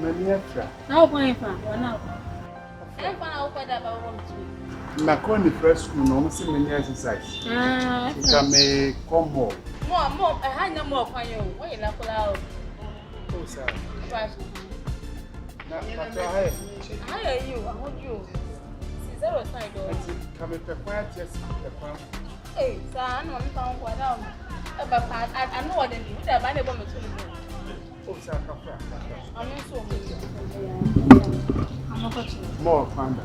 Many extra. Now, going for now. I'm going to open up our room too. Macron, the first school, no, see many exercise. Can may come more. More, I had no more for you. Wait, I pull out. Oh, sir. How are you? I want you. Zero side door. Come at the quiet, yes, the farm. Hey, son, I'm found what out. I know what they need. They're buying a bomb to me. Oh, sir, I'm in so many. I'm not touching more fun.